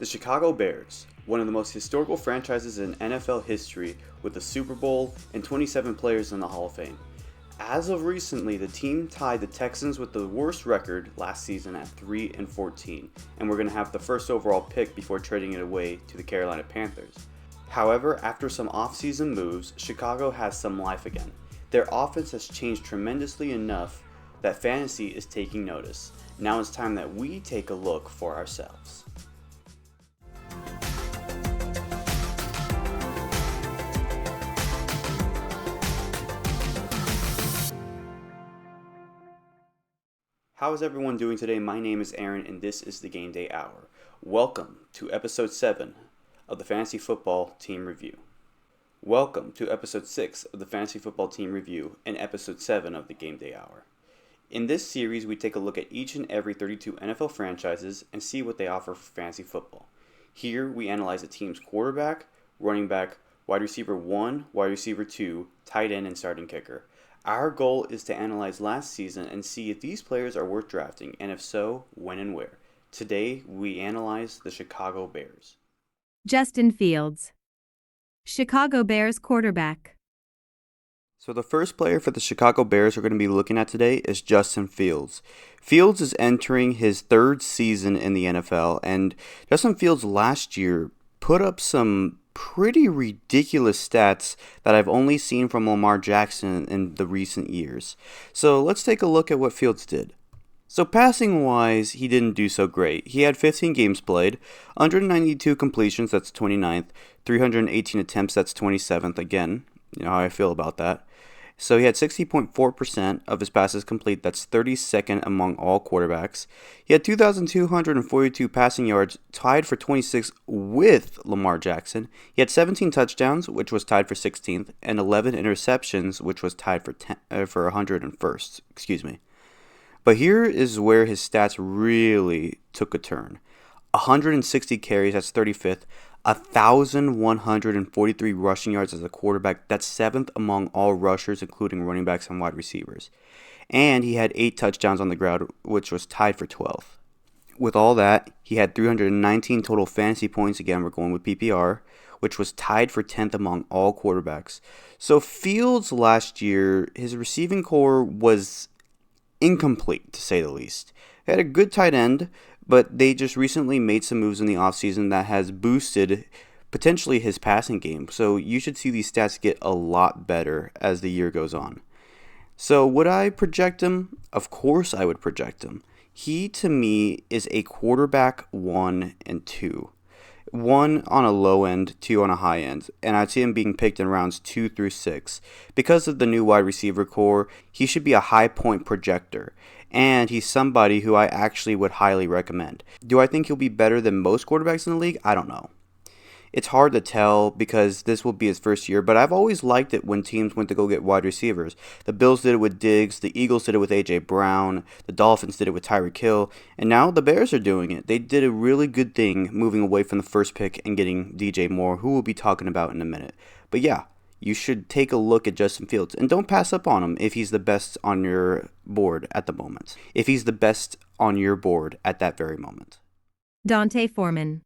The Chicago Bears, one of the most historical franchises in NFL history with a Super Bowl and 27 players in the Hall of Fame. As of recently, the team tied the Texans with the worst record last season at 3-14, and we're going to have the first overall pick before trading it away to the Carolina Panthers. However, after some offseason moves, Chicago has some life again. Their offense has changed tremendously enough that fantasy is taking notice. Now it's time that we take a look for ourselves. How is everyone doing today? My name is Aaron and this is the Gameday Hour. Welcome to episode 7 of the Fantasy Football Team Review. Welcome to episode 6 of the Fantasy Football Team Review and episode 7 of the Gameday Hour. In this series, we take a look at each and every 32 NFL franchises and see what they offer for fantasy football. Here, we analyze a team's quarterback, running back, wide receiver 1, wide receiver 2, tight end, and starting kicker. Our goal is to analyze last season and see if these players are worth drafting, and if so, when and where. Today, we analyze the Chicago Bears. Justin Fields, Chicago Bears quarterback. So the first player for the Chicago Bears we're going to be looking at today is Justin Fields. Fields is entering his third season in the NFL, and Justin Fields last year put up some pretty ridiculous stats that I've only seen from Lamar Jackson in the recent years. So let's take a look at what Fields did. So passing wise, he didn't do so great. He had 15 games played, 192 completions, that's 29th, 318 attempts, that's 27th, again, you know how I feel about that. So he had 60.4% of his passes complete, that's 32nd among all quarterbacks. He had 2,242 passing yards, tied for 26th with Lamar Jackson. He had 17 touchdowns, which was tied for 16th, and 11 interceptions, which was tied for 101st. But here is where his stats really took a turn. 160 carries, that's 35th. 1,143 rushing yards as a quarterback. That's 7th among all rushers, including running backs and wide receivers. And he had 8 touchdowns on the ground, which was tied for 12th. With all that, he had 319 total fantasy points. Again, we're going with PPR, which was tied for 10th among all quarterbacks. So Fields last year, his receiving core was incomplete, to say the least. He had a good tight end, but they just recently made some moves in the offseason that has boosted potentially his passing game. So you should see these stats get a lot better as the year goes on. So would I project him? Of course I would project him. He, to me, is a quarterback 1 and 2. 1 on a low end, 2 on a high end, and I'd see him being picked in rounds 2 through 6. Because of the new wide receiver core, he should be a high point projector, and he's somebody who I actually would highly recommend. Do I think he'll be better than most quarterbacks in the league? I don't know. It's hard to tell because this will be his first year, but I've always liked it when teams went to go get wide receivers. The Bills did it with Diggs, the Eagles did it with A.J. Brown, the Dolphins did it with Tyreek Hill, and now the Bears are doing it. They did a really good thing moving away from the first pick and getting DJ Moore, who we'll be talking about in a minute. But yeah, you should take a look at Justin Fields, and don't pass up on him if he's the best on your board at the moment. If he's the best on your board at that very moment. D'Onta Foreman,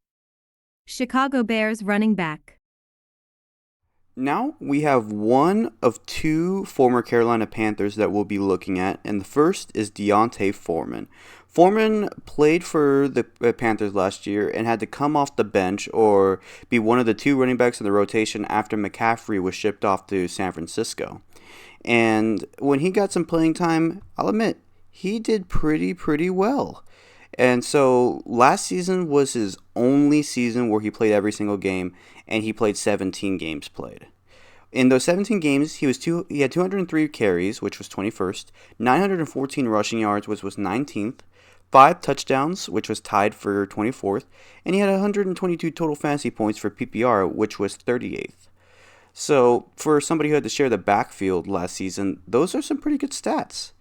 Chicago Bears running back. Now we have one of 2 former Carolina Panthers that we'll be looking at, and the first is D'Onta Foreman. Foreman played for the Panthers last year and had to come off the bench or be one of the 2 running backs in the rotation after McCaffrey was shipped off to San Francisco. And when he got some playing time, I'll admit, he did pretty well. And so last season was his only season where he played every single game, and he played 17 games played. In those 17 games, he had 203 carries, which was 21st, 914 rushing yards, which was 19th, 5 touchdowns, which was tied for 24th, and he had 122 total fantasy points for PPR, which was 38th. So for somebody who had to share the backfield last season, those are some pretty good stats.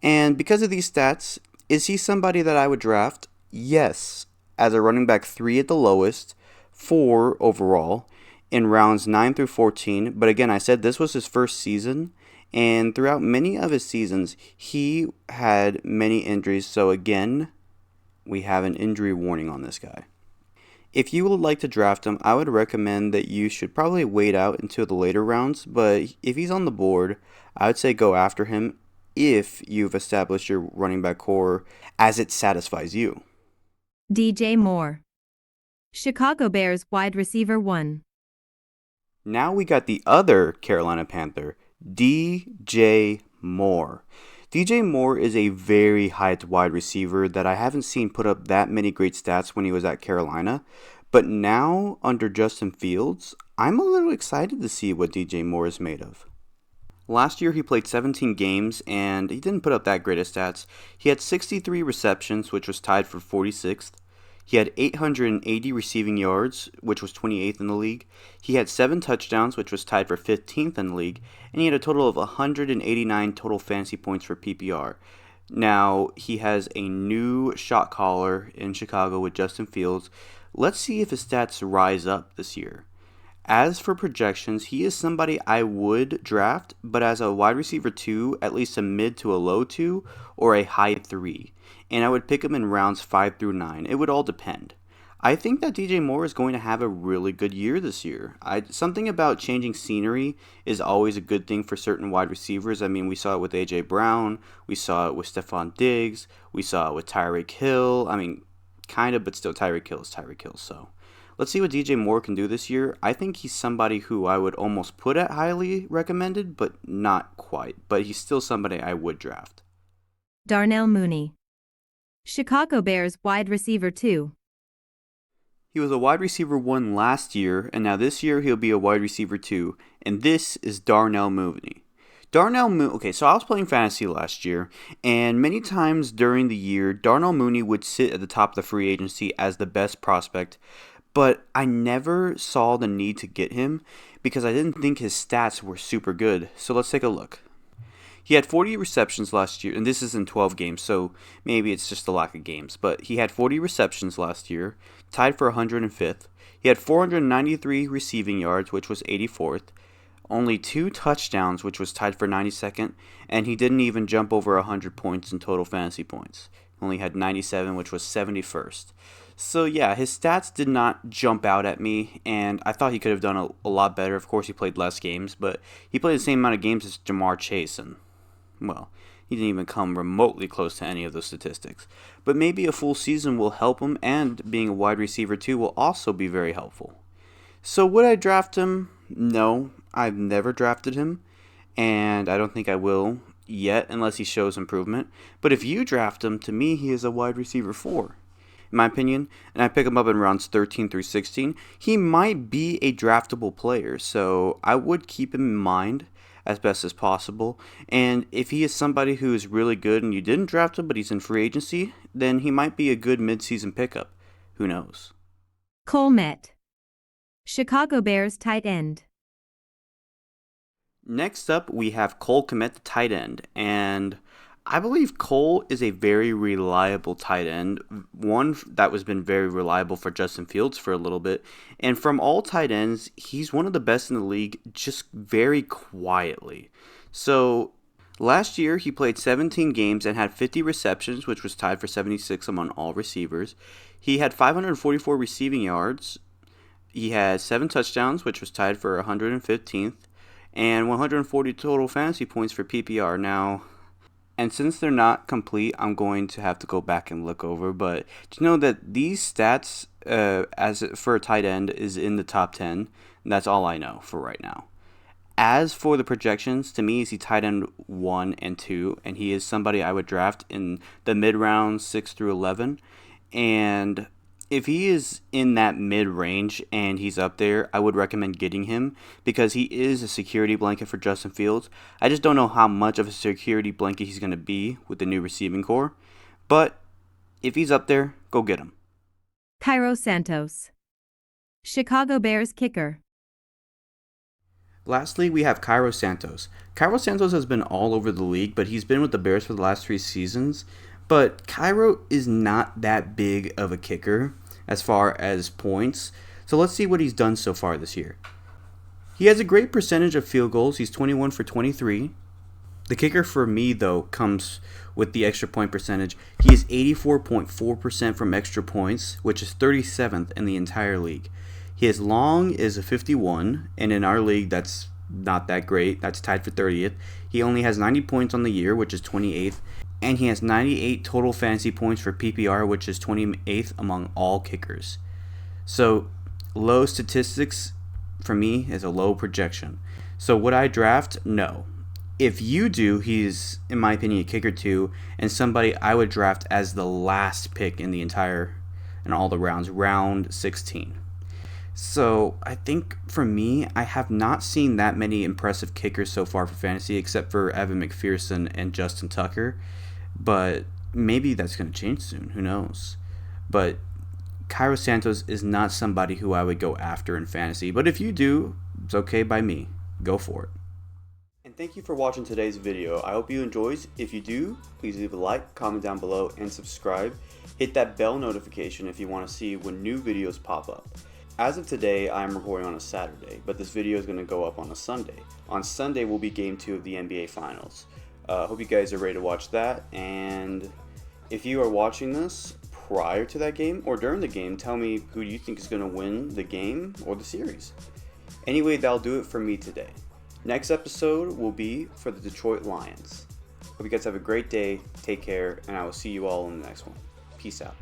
And because of these stats, is he somebody that I would draft? Yes, as a running back 3 at the lowest, 4 overall, in rounds 9 through 14. But again, I said this was his first season, and throughout many of his seasons, he had many injuries. So again, we have an injury warning on this guy. If you would like to draft him, I would recommend that you should probably wait out until the later rounds, but if he's on the board, I would say go after him if you've established your running back core as it satisfies you. DJ Moore. Chicago Bears wide receiver 1. Now we got the other Carolina Panther, DJ Moore. DJ Moore is a very hyped wide receiver that I haven't seen put up that many great stats when he was at Carolina. But now, under Justin Fields, I'm a little excited to see what DJ Moore is made of. Last year, he played 17 games, and he didn't put up that great of stats. He had 63 receptions, which was tied for 46th. He had 880 receiving yards, which was 28th in the league. He had 7 touchdowns, which was tied for 15th in the league. And he had a total of 189 total fantasy points for PPR. Now, he has a new shot caller in Chicago with Justin Fields. Let's see if his stats rise up this year. As for projections, he is somebody I would draft, but as a wide receiver 2, at least a mid to a low 2, or a high 3. And I would pick him in rounds 5 through 9. It would all depend. I think that DJ Moore is going to have a really good year this year. Something about changing scenery is always a good thing for certain wide receivers. I mean, we saw it with A.J. Brown. We saw it with Stephon Diggs. We saw it with Tyreek Hill. I mean, kind of, but still Tyreek Hill is Tyreek Hill, so... Let's see what DJ Moore can do this year. I think he's somebody who I would almost put at highly recommended, but not quite. But he's still somebody I would draft. Darnell Mooney. Chicago Bears wide receiver 2. He was a wide receiver 1 last year, and now this year he'll be a wide receiver 2. And this is Darnell Mooney. Okay, so I was playing fantasy last year, and many times during the year, Darnell Mooney would sit at the top of the free agency as the best prospect. But I never saw the need to get him because I didn't think his stats were super good. So let's take a look. He had 40 receptions last year, and this is in 12 games, so maybe it's just a lack of games. But he had 40 receptions last year, tied for 105th. He had 493 receiving yards, which was 84th. Only 2 touchdowns, which was tied for 92nd. And he didn't even jump over 100 points in total fantasy points. Only had 97, which was 71st. So yeah, his stats did not jump out at me, and I thought he could have done a lot better. Of course, he played less games, but he played the same amount of games as Jamar Chase, and, well, he didn't even come remotely close to any of those statistics. But maybe a full season will help him, and being a wide receiver too will also be very helpful. So would I draft him? No, I've never drafted him, and I don't think I will yet unless he shows improvement. But if you draft him, to me, he is a wide receiver 4. In my opinion, and I pick him up in rounds 13 through 16, he might be a draftable player, so I would keep him in mind as best as possible. And if he is somebody who is really good and you didn't draft him but he's in free agency, then he might be a good midseason pickup. Who knows? Cole Kmet. Chicago Bears tight end. Next up, we have Cole Kmet, the tight end, and I believe Cole is a very reliable tight end, one that has been very reliable for Justin Fields for a little bit, and from all tight ends, he's one of the best in the league, just very quietly. So, last year, he played 17 games and had 50 receptions, which was tied for 76 among all receivers. He had 544 receiving yards. He had 7 touchdowns, which was tied for 115th, and 140 total fantasy points for PPR. Now, and since they're not complete, I'm going to have to go back and look over. But do you know that these stats, as for a tight end, is in the top 10? That's all I know for right now. As for the projections, to me, is he tight end 1 and 2, and he is somebody I would draft in the mid rounds 6 through 11. And if he is in that mid-range and he's up there, I would recommend getting him because he is a security blanket for Justin Fields. I just don't know how much of a security blanket he's going to be with the new receiving core. But if he's up there, go get him. Cairo Santos. Chicago Bears kicker. Lastly, we have Cairo Santos. Cairo Santos has been all over the league, but he's been with the Bears for the last 3 seasons. But Cairo is not that big of a kicker as far as points. So let's see what he's done so far this year. He has a great percentage of field goals. He's 21 for 23. The kicker for me, though, comes with the extra point percentage. He is 84.4% from extra points, which is 37th in the entire league. His long is a 51, and in our league, that's not that great. That's tied for 30th. He only has 90 points on the year, which is 28th, and he has 98 total fantasy points for PPR, which is 28th among all kickers. So, low statistics for me is a low projection. So, would I draft? No. If you do, he's, in my opinion, a kicker too, and somebody I would draft as the last pick in all the rounds, round 16. So I think for me, I have not seen that many impressive kickers so far for fantasy, except for Evan McPherson and Justin Tucker. But maybe that's going to change soon. Who knows? But Cairo Santos is not somebody who I would go after in fantasy. But if you do, it's okay by me. Go for it. And thank you for watching today's video. I hope you enjoyed. If you do, please leave a like, comment down below, and subscribe. Hit that bell notification if you want to see when new videos pop up. As of today, I am recording on a Saturday, but this video is going to go up on a Sunday. On Sunday will be Game 2 of the NBA Finals. Hope you guys are ready to watch that, and if you are watching this prior to that game or during the game, tell me who you think is going to win the game or the series. Anyway, that'll do it for me today. Next episode will be for the Detroit Lions. Hope you guys have a great day, take care, and I will see you all in the next one. Peace out.